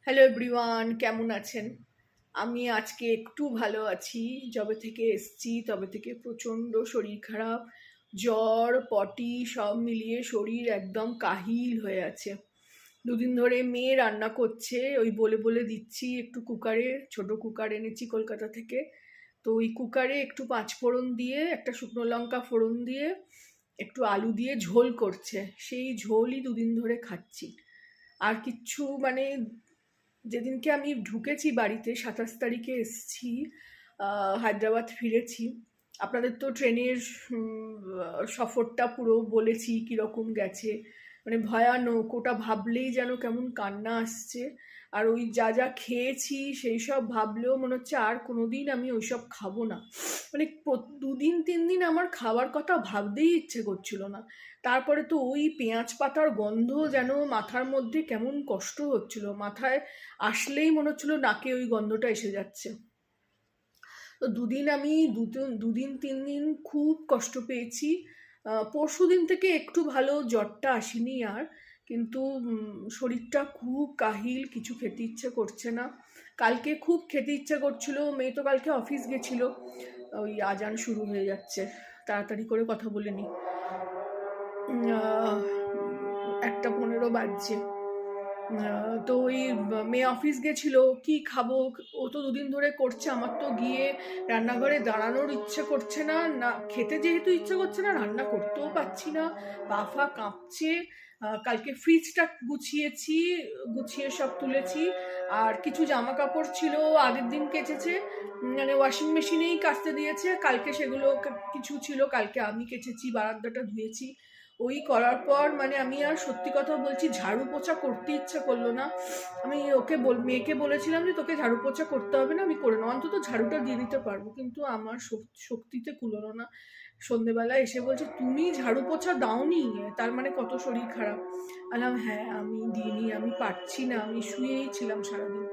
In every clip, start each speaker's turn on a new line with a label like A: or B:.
A: Hello everyone, কেমন আছেন? আমি আজকে একটু ভালো আছি। যবে থেকে এসছি তবে থেকে প্রচণ্ড শরীর খারাপ, জ্বর, পটি সব মিলিয়ে শরীর একদম কাহিল হয়ে আছে। দুদিন ধরে মেয়ে রান্না করছে, ওই বলে বলে দিচ্ছি একটু কুকারে, ছোট কুকার এনেছি কলকাতা থেকে। তো ওই কুকারে একটু পাঁচফোড়ন দিয়ে, একটা শুকনো লঙ্কা ফোড়ন দিয়ে, একটু আলু দিয়ে ঝোল করছে। সেই ঝোলই দুদিন ধরে খাচ্ছি। আর কিচ্ছু মানে যেদিনকে আমি ঢুকেছি বাড়িতে, 27 তারিখে এসছি, হায়দ্রাবাদ ফিরেছি। আপনাদের তো ট্রেনের সফরটা পুরো বলেছি কীরকম গেছে, মানে ভয়ানক। ওটা ভাবলেই যেন কেমন কান্না আসছে। আর ওই যা যা খেয়েছি সেই সব ভাবলেও মনে হচ্ছে আর কোনোদিন আমি ওইসব খাবো না। মানে দুদিন 3 দিন আমার খাবার কথা ভাবতেই ইচ্ছে করছিল না। তারপরে তো ওই পেঁয়াজ পাতার গন্ধ যেন মাথার মধ্যে কেমন কষ্ট হচ্ছিল, মাথায় আসলেই মনে হচ্ছিল নাকে ওই গন্ধটা এসে যাচ্ছে। তো দুদিন আমি দুদিন 3 দিন খুব কষ্ট পেয়েছি। পরশু দিন থেকে একটু ভালো, জ্বরটা আসেনি আর, কিন্তু শরীরটা খুব কাহিল, কিছু খেতে ইচ্ছে করছে না। কালকে খুব খেতে ইচ্ছে করছিল, মেয়ে তো কালকে অফিস গেছিল। ওই আজান শুরু হয়ে যাচ্ছে, তাড়াতাড়ি করে কথা বলে নি। 1:15 বাজছে। তো ওই মেয়ে অফিস গেছিল, কি খাবো, ও তো দুদিন ধরে করছে, আমার তো গিয়ে রান্নাঘরে দাঁড়ানোর ইচ্ছে করছে না, না খেতে যেহেতু ইচ্ছে করছে না, রান্না করতেও পারছি না, পা ফা কাঁপছে। কালকে ফ্রিজটা গুছিয়েছি, গুছিয়ে সব তুলেছি। আর কিছু জামা কাপড় ছিল আগের দিন কেচেছে, মানে ওয়াশিং মেশিনেই কাচতে দিয়েছে, কালকে সেগুলো কিছু ছিল কালকে আমি কেচেছি, বারান্দাটা ধুয়েছি। ওই করার পর মানে আমি আর সত্যি কথা বলছি ঝাড়ু পোছা করতে ইচ্ছে করলো না। আমি মেয়েকে বলেছিলাম যে তোকে ঝাড়ু পোছা করতে হবে না, আমি করে নেবো, অন্তত ঝাড়ুটা দিয়ে দিতে পারবো, কিন্তু আমার শক্তিতে কুলোলো না। সন্ধেবেলা এসে বলছে তুমি ঝাড়ু পোছা দাওনি, তার মানে কত শরীর খারাপ। বললাম হ্যাঁ আমি দিইনি, আমি পারছি না, আমি শুয়েই ছিলাম সারাদিন।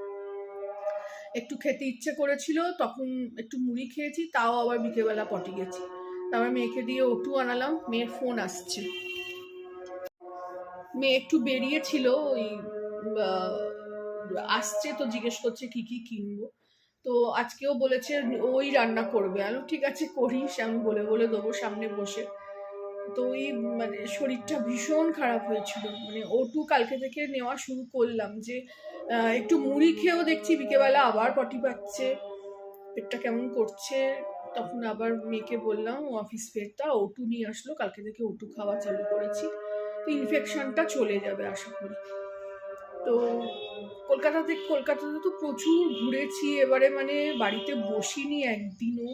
A: একটু খেতে ইচ্ছে করেছিল, তখন একটু মুড়ি খেয়েছি, তাও আবার বিকেলবেলা পটি গেছি। তারপর মেয়েকে দিয়ে ওটু আনালাম, মেয়ের ফোন আসছে। মেয়ে একটু বেরিয়েছিল, ওই আসছে তো জিজ্ঞেস করছে কি কি কিনবো। তো আজকেও বলেছে ওই রান্না করবে, আমি ঠিক আছে করিস, আমি বলে বলে দেবো সামনে বসে। তো ওই মানে শরীরটা ভীষণ খারাপ হয়েছিল, মানে ওটু কালকে থেকে নেওয়া শুরু করলাম, যে একটু মুড়ি খেয়েও দেখছি বিকেলবেলা আবার পটি পাচ্ছে, পেটটা কেমন করছে। তখন আবার মেয়েকে বললাম, ও অফিস ফেরতা ওটু নিয়ে আসলো, কালকে থেকে ওটু খাওয়া চালু করেছি। তো ইনফেকশনটা চলে যাবে আশা করি। তো কলকাতাতে তো প্রচুর ঘুরেছি এবারে, মানে বাড়িতে বসিনি একদিনও।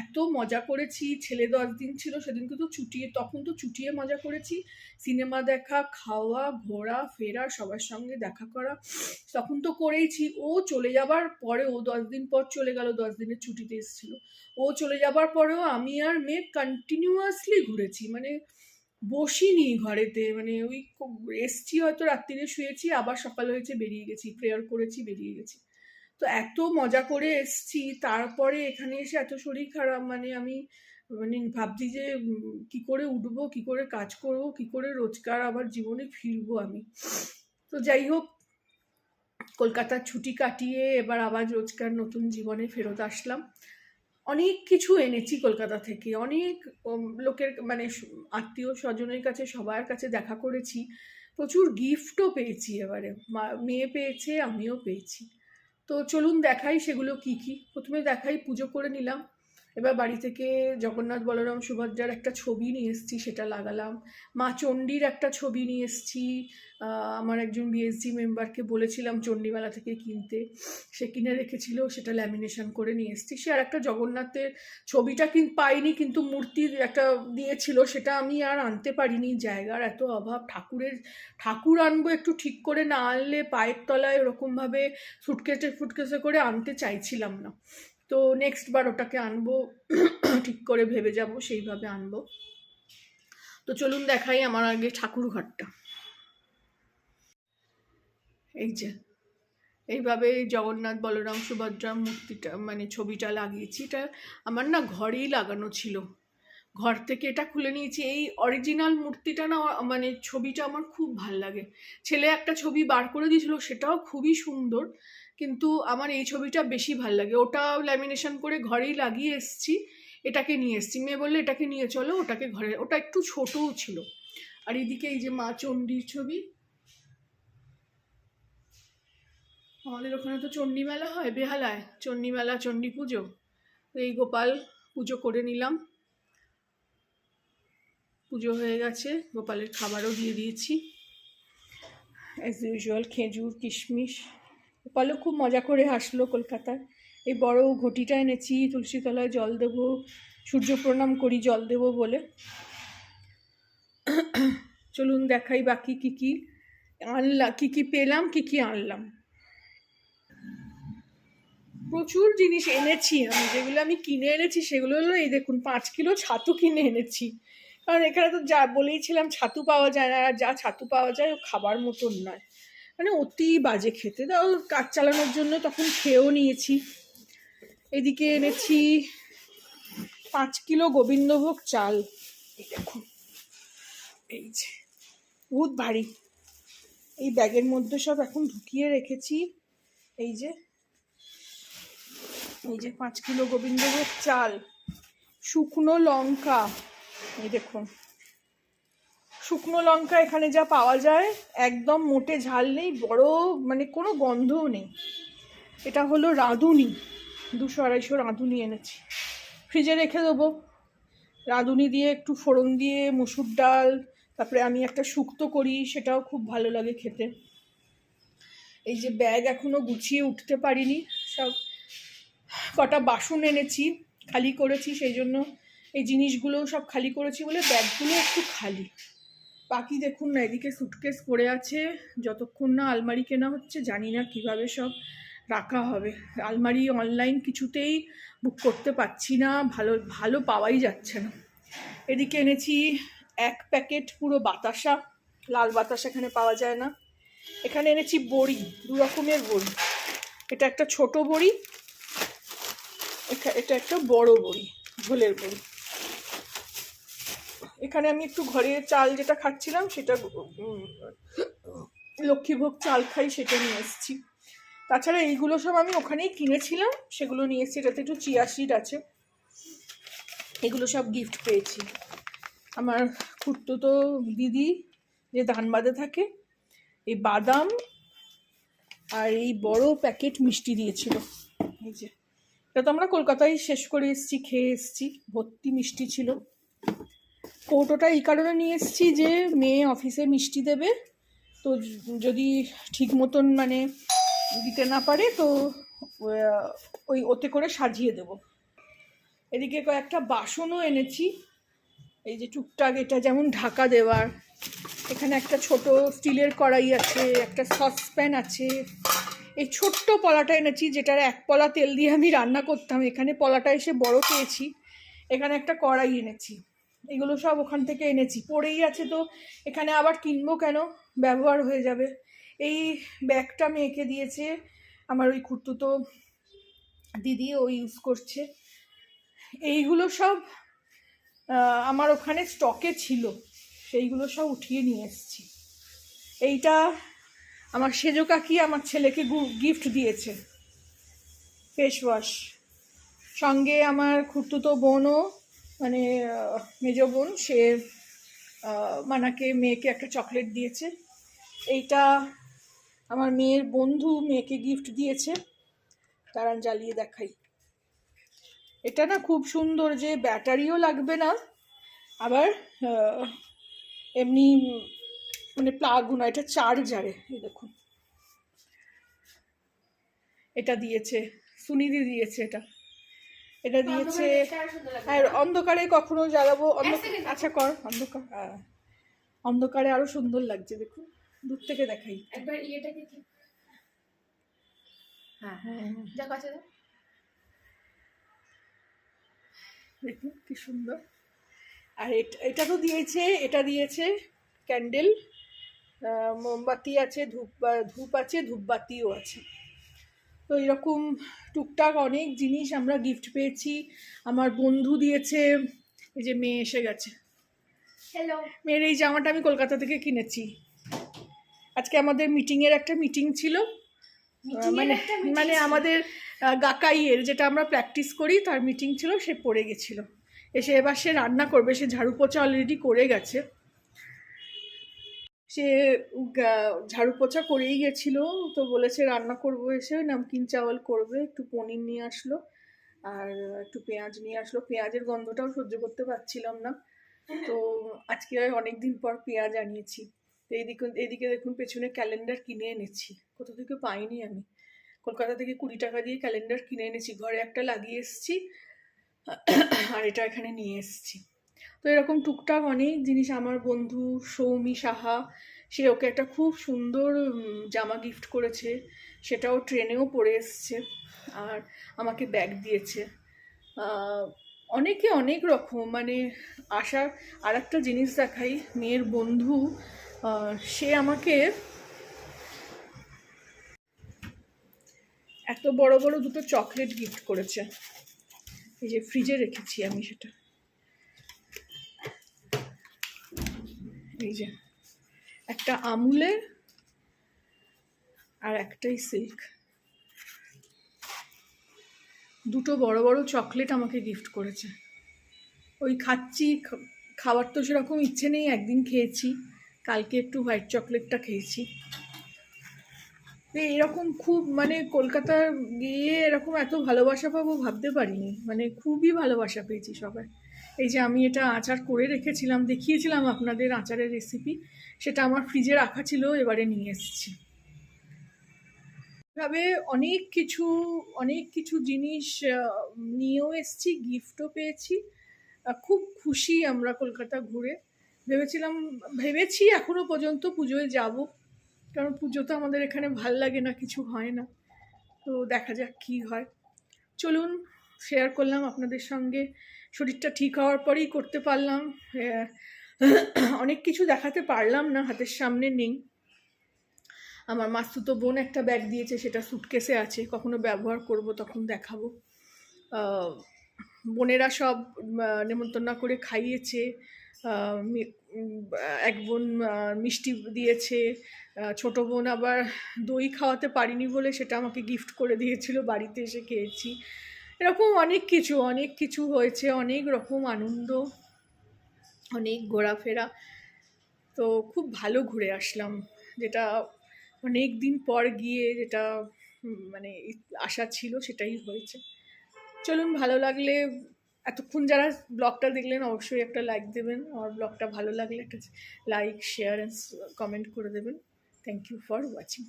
A: এত মজা করেছি, ছেলে 10 দিন ছিল সেদিনকে তো চুটিয়ে, তখন তো চুটিয়ে মজা করেছি। সিনেমা দেখা, খাওয়া, ঘোরা ফেরা, সবার সঙ্গে দেখা করা, তখন তো করেইছি। ও চলে যাবার পরে, ও 10 দিন পর চলে গেল, 10 দিনের ছুটিতে এসেছিল। ও চলে যাবার পরেও আমি আর মেয়ে কন্টিনিউয়াসলি ঘুরেছি, মানে বসিনি ঘরেতে, মানে ওই এসছি হয়তো রাত্রিরে শুয়েছি, আবার সকাল হয়েছে বেরিয়ে গেছি, প্রেয়ার করেছি বেরিয়ে গেছি। তো এত মজা করে এসছি, তারপরে এখানে এসে এত শরীর খারাপ, মানে আমি মানে ভাবছি যে কি করে উঠবো, কি করে কাজ করব, কি করে রোজগার আবার জীবনে ফিরবো আমি। তো যাই হোক, কলকাতার ছুটি কাটিয়ে এবার আবার রোজকার নতুন জীবনে ফেরত আসলাম। অনেক কিছু এনেছি কলকাতা থেকে, অনেক লোকের মানে আত্মীয় স্বজনের কাছে সবার কাছে দেখা করেছি, প্রচুর গিফটও পেয়েছি। এবারে মেয়ে পেয়েছে, আমিও পেয়েছি। তো চলুন দেখাই সেগুলো কি কি। প্রথমে দেখাই, পুজো করে নিলাম। এবার বাড়ি থেকে জগন্নাথ বলরাম সুভদ্রার একটা ছবি নিয়ে এসেছি, সেটা লাগালাম। মা চণ্ডীর একটা ছবি নিয়ে এসেছি, আমার একজন বিএসজি মেম্বারকে বলেছিলাম চণ্ডীমেলা থেকে কিনতে, সে কিনে রেখেছিল, সেটা ল্যামিনেশন করে নিয়ে এসেছি। সে আর একটা জগন্নাথের ছবিটা পাইনি, কিন্তু মূর্তির একটা দিয়েছিল, সেটা আমি আর আনতে পারিনি, জায়গার এত অভাব। ঠাকুর আনবো একটু ঠিক করে, না আনলে পায়ের তলায় ওরকমভাবে ফুটকেসে করে আনতে চাইছিলাম না। তো নেক্সট বার ওটাকে আনবো, ঠিক করে ভেবে যাব সেইভাবে আনবো। তো চলুন দেখাই আমার আগে ঠাকুর ঘরটা। এই যে এইভাবে জগন্নাথ বলরাম সুভদ্রার মূর্তিটা মানে ছবিটা লাগিয়েছি, এটা আমার না ঘরেই লাগানো ছিল। ঘর থেকে এটা খুলে নিয়েছি। এই অরিজিনাল মূর্তিটা না, মানে ছবিটা আমার খুব ভাল লাগে। ছেলে একটা ছবি বার করে দিয়েছিল, সেটাও খুবই সুন্দর, কিন্তু আমার এই ছবিটা বেশি ভাল লাগে। ওটা ল্যামিনেশন করে ঘরেই লাগিয়ে এসছি, এটাকে নিয়ে এসছি। মেয়ে বললে এটাকে নিয়ে চলো, ওটাকে ঘরে, ওটা একটু ছোটও ছিল। আর এদিকে এই যে মা চণ্ডীর ছবি, আমাদের ওখানে তো চণ্ডী মেলা হয় বেহালায়, চণ্ডী মেলা, চণ্ডী পুজো। এই গোপাল পুজো করে নিলাম, পুজো হয়ে গেছে, গোপালের খাবারও দিয়ে দিয়েছি অ্যাজ ইউজুয়াল, খেজুর কিশমিশ। গোপালও খুব মজা করে হাসলো কলকাতায়। এই বড় ঘটিটা এনেছি, তুলসী তলায় জল দেবো, সূর্য প্রণাম করি জল দেবো বলে। চলুন দেখাই বাকি কি কি আনলাম, কি কি পেলাম, কি কি আনলাম। প্রচুর জিনিস এনেছি আমি, যেগুলো আমি কিনে এনেছি সেগুলো হলো এই দেখুন, 5 কিলো ছাতু কিনে এনেছি। কারণ এখানে তো যা বলেইছিলাম ছাতু পাওয়া যায় না, আর যা ছাতু পাওয়া যায় ও খাবার মতন নয়, মানে অতি বাজে খেতে। তাও কাজ চালানোর জন্য তখন খেয়েও নিয়েছি। এদিকে এনেছি 5 কিলো গোবিন্দভোগ চাল, এই দেখুন, এই যে বহুত ভারী। এই ব্যাগের মধ্যে সব এখন ঢুকিয়ে রেখেছি। এই যে 5 কিলো গোবিন্দভোগ চাল, শুকনো লঙ্কা, এই দেখুন শুকনো লঙ্কা এখানে যা পাওয়া যায়, একদম মোটে ঝাল নেই, বড় মানে কোনো গন্ধও নেই। এটা হলো রাঁধুনি, 200-250 রাঁধুনি এনেছি, ফ্রিজে রেখে দেবো। রাঁধুনি দিয়ে একটু ফোড়ন দিয়ে মুসুর ডাল, তারপরে আমি একটা শুক্তো করি, সেটাও খুব ভালো লাগে খেতে। এই যে ব্যাগ এখনো গুছিয়ে উঠতে পারিনি, সব কটা বাসন এনেছি, খালি করেছি, সেই জন্য এই জিনিসগুলো সব খালি করেছি বলে ব্যাগগুলো একটু খালি। বাকি দেখুন না, এদিকে সুটকেস পড়ে আছে, যতক্ষণ না আলমারি কেনা হচ্ছে জানি না কিভাবে সব রাখা হবে। আলমারি অনলাইন কিছুতেই বুক করতে পারছি না, ভালো পাওয়াই যাচ্ছে না। এদিকে এনেছি 1 প্যাকেট পুরো বাতাসা, লাল বাতাসা এখানে পাওয়া যায় না। এখানে এনেছি বড়ি, 2 রকমের বড়ি, এটা একটা ছোট বড়ি, এটা একটা বড় বড়ি, ঝোলের বড়ি। এখানে আমি একটু ঘরের চাল যেটা খাচ্ছিলাম, সেটা লক্ষ্মীভোগ চাল খাই, সেটা নিয়ে এসেছি। তাছাড়া এইগুলো সব আমি ওখানেই কিনেছিলাম, সেগুলো নিয়ে এসেছি। এটাতে একটু চিয়া সিড আছে, এগুলো সব গিফট পেয়েছি। আমার খুড়তুতো দিদি যে ধানবাদে থাকে, এই বাদাম আর এই বড় প্যাকেট মিষ্টি দিয়েছিল। এই যে এটা তো আমরা কলকাতায় শেষ করে এসেছি, খেয়ে এসেছি, ভর্তি মিষ্টি ছিল। কৌটোটা এই কারণে নিয়ে এসেছি যে মেয়ে অফিসে মিষ্টি দেবে, তো যদি ঠিক মতন মানে দিতে না পারে তো ওই ওতে করে সাজিয়ে দেব। এদিকে কয়েকটা বাসনও এনেছি, এই যে টুকটাক, এটা যেমন ঢাকা দেওয়ার। এখানে একটা ছোট স্টিলের কড়াই আছে, একটা সসপ্যান আছে। এই ছোট্ট পলাটা এনেছি, যেটার 1 পলা তেল দিয়ে আমি রান্না করতাম, এখানে পলাটা এসে বড় পেয়েছি। এখানে একটা কড়াই এনেছি, এগুলো সব ওখান থেকে এনেছি, পড়েই আছে, তো এখানে আবার কিনবো কেন, ব্যবহার হয়ে যাবে। এই ব্যাগটা মেয়েকে দিয়েছে আমার ওই খুড়তুতো দিদি, ও ইউজ করছে। এইগুলো সব আমার ওখানে স্টকে ছিল, সেইগুলো সব উঠিয়ে নিয়ে এসেছি। এইটা আমার সেজো কাকি আমার ছেলেকে গিফট দিয়েছে, ফেস ওয়াশ। সঙ্গে আমার খুড়তুতো বোনও, মানে মেজো বোন, সে মানাকে মেয়েকে একটা চকলেট দিয়েছে। এইটা আমার মেয়ের বন্ধু মেয়েকে গিফট দিয়েছে, তারা জ্বালিয়ে দেখাই। এটা না খুব সুন্দর, যে ব্যাটারিও লাগবে না, আবার এমনি মানে প্লাগও না, এটা চার্জারে। এই দেখুন, এটা দিয়েছে সুনিধি দিয়েছে, এটা দিয়েছে। আর অন্ধকারে কখনো জ্বালাবো, আচ্ছা কর, অন্ধকারে আরো সুন্দর লাগছে, দেখুন দূর থেকে দেখাই একবার। ইয়েটাকে হ্যাঁ হ্যাঁ যা কাছে দেখুন কি সুন্দর। আর এটা তো দিয়েছে, এটা দিয়েছে ক্যান্ডেল, মোমবাতি আছে, ধূপ আছে, ধূপবাতিও আছে। তো এরকম টুকটাক অনেক জিনিস আমরা গিফট পেয়েছি। আমার বন্ধু দিয়েছে এই যে মেয়ে এসে গেছে।
B: হ্যালো।
A: মেয়ের এই জামাটা আমি কলকাতা থেকে কিনেছি। আজকে আমাদের একটা মিটিং ছিল, মানে মানে আমাদের গাকাইয়ের যেটা আমরা প্র্যাকটিস করি তার মিটিং ছিল, সে পড়ে গেছিল। এসে এবার সে রান্না করবে, সে ঝাড়ু পোছা অলরেডি করে গেছে। সে ঝাড়ু পোছা করেই গেছিল, তো বলেছে রান্না করবো, এসে নামকিন চাওয়াল করবে, একটু পনির নিয়ে আসলো আর একটু পেঁয়াজ নিয়ে আসলো। পেঁয়াজের গন্ধটাও সহ্য করতে পারছিলাম না, তো আজকে অনেক দিন পর পেঁয়াজ আনিয়েছি। তো এদিকে দেখুন পেছনে ক্যালেন্ডার কিনে এনেছি, কোথা থেকে পাইনি আমি, কলকাতা থেকে 20 টাকা দিয়ে ক্যালেন্ডার কিনে এনেছি, ঘরে একটা লাগিয়ে এসেছি আর এটা এখানে নিয়ে এসেছি। তো এরকম টুকটাক অনেক জিনিস। আমার বন্ধু সৌমি সাহা, সে ওকে একটা খুব সুন্দর জামা গিফট করেছে, সেটাও ট্রেনেও পরে এসছে, আর আমাকে ব্যাগ দিয়েছে। অনেকে অনেক রকম, মানে আসার আর একটা জিনিস দেখাই, মেয়ের বন্ধু সে আমাকে এত বড় বড় দুটো চকলেট গিফট করেছে, এই যে ফ্রিজে রেখেছি আমি সেটা, এই যে একটা আমুলের আর একটাই সিল্ক, দুটো বড় বড় চকলেট আমাকে গিফট করেছে। ওই খাচ্ছি, খাওয়ার তো সেরকম ইচ্ছে নেই, একদিন খেয়েছি, কালকে একটু হোয়াইট চকলেটটা খেয়েছি। এরকম খুব, মানে কলকাতা গিয়ে এরকম এত ভালোবাসা পাবো ভাবতে পারিনি, মানে খুবই ভালোবাসা পেয়েছি সবাই। এই যে আমি এটা আচার করে রেখেছিলাম, দেখিয়েছিলাম আপনাদের আচারের রেসিপি, সেটা আমার ফ্রিজে রাখা ছিল, এবারে নিয়ে এসেছি। এভাবে অনেক কিছু জিনিস নিয়েও এসেছি, গিফটও পেয়েছি। খুব খুশি আমরা কলকাতা ঘুরে। ভেবেছি এখনো পর্যন্ত পুজোয় যাব, কারণ পুজো তো আমাদের এখানে ভাল লাগে না, কিছু হয় না, তো দেখা যাক কি হয়। চলুন, শেয়ার করলাম আপনাদের সঙ্গে, শরীরটা ঠিক হওয়ার পরেই করতে পারলাম। অনেক কিছু দেখাতে পারলাম না, হাতের সামনে নেই। আমার মাসতুতো বোন একটা ব্যাগ দিয়েছে, সেটা সুটকেসে আছে, কখনো ব্যবহার করব তখন দেখাবো। বোনেরা সব নেমন্তন্ন করে খাইয়েছে, এক বোন মিষ্টি দিয়েছে, ছোট বোন আবার দই খাওয়াতে পারিনি বলে সেটা আমাকে গিফট করে দিয়েছিল, বাড়িতে এসে খেয়েছি। এরকম অনেক কিছু হয়েছে, অনেক রকম আনন্দ, অনেক ঘোরাফেরা, তো খুব ভালো ঘুরে আসলাম, যেটা অনেক দিন পর গিয়ে যেটা মানে আশা ছিল সেটাই হয়েছে। চলুন, ভালো লাগলে, এতক্ষণ যারা ব্লগটা দেখলেন অবশ্যই একটা লাইক দেবেন, আমার ব্লগটা ভালো লাগলে একটা লাইক, শেয়ার অ্যান্ড কমেন্ট করে দেবেন। Thank you for watching.